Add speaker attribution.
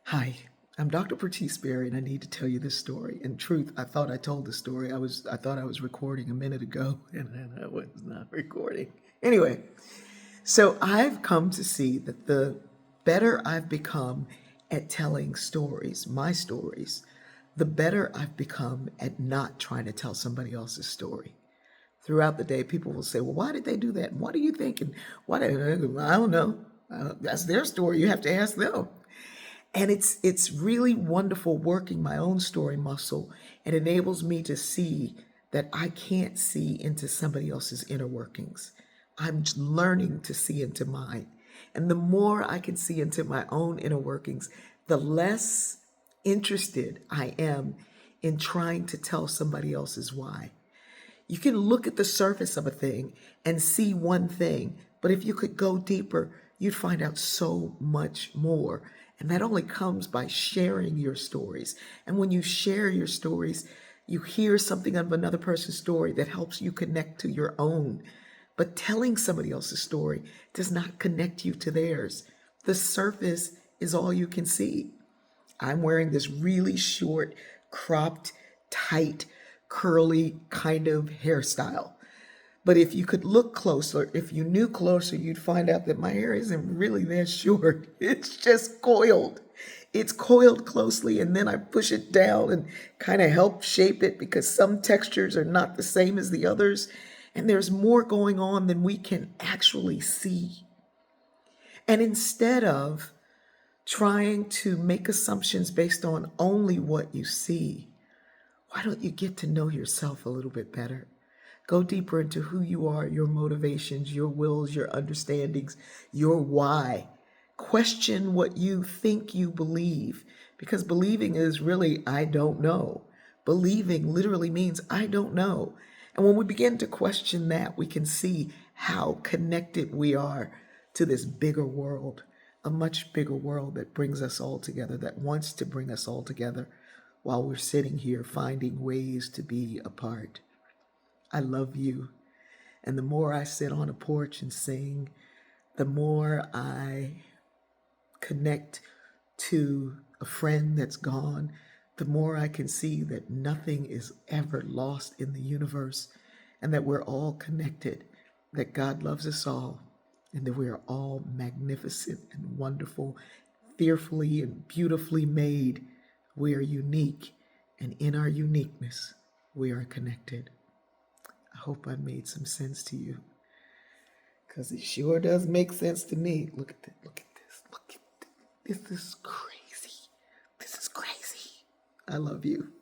Speaker 1: Hi, I'm Dr. Bertice Berry, and I need to tell you this story. In truth, I thought I told the story. I thought I was recording a minute ago, and I was not recording. Anyway, so I've come to see that the better I've become at telling stories, my stories, the better I've become at not trying to tell somebody else's story. Throughout the day, people will say, "Well, why did they do that? And what are you thinking? What? I don't know. That's their story. You have to ask them." And it's really wonderful working my own story muscle. It enables me to see that I can't see into somebody else's inner workings. I'm learning to see into mine. And the more I can see into my own inner workings, the less interested I am in trying to tell somebody else's why. You can look at the surface of a thing and see one thing, but if you could go deeper, you'd find out so much more. And that only comes by sharing your stories. And when you share your stories, you hear something of another person's story that helps you connect to your own. But telling somebody else's story does not connect you to theirs. The surface is all you can see. I'm wearing this really short, cropped, tight, curly kind of hairstyle. But if you could look closer, if you knew closer, you'd find out that my hair isn't really that short. It's just coiled. It's coiled closely, and then I push it down and kind of help shape it because some textures are not the same as the others. And there's more going on than we can actually see. And instead of trying to make assumptions based on only what you see, why don't you get to know yourself a little bit better? Go deeper into who you are, your motivations, your wills, your understandings, your why. Question what you think you believe, because believing is really, I don't know. Believing literally means, I don't know. And when we begin to question that, we can see how connected we are to this bigger world, a much bigger world that brings us all together, that wants to bring us all together while we're sitting here finding ways to be apart. I love you. And the more I sit on a porch and sing, the more I connect to a friend that's gone, the more I can see that nothing is ever lost in the universe and that we're all connected, that God loves us all, and that we are all magnificent and wonderful, fearfully and beautifully made. We are unique, and in our uniqueness, we are connected. I hope I made some sense to you, because it sure does make sense to me. Look at this. Look at this. Look at this. This is crazy. This is crazy. I love you.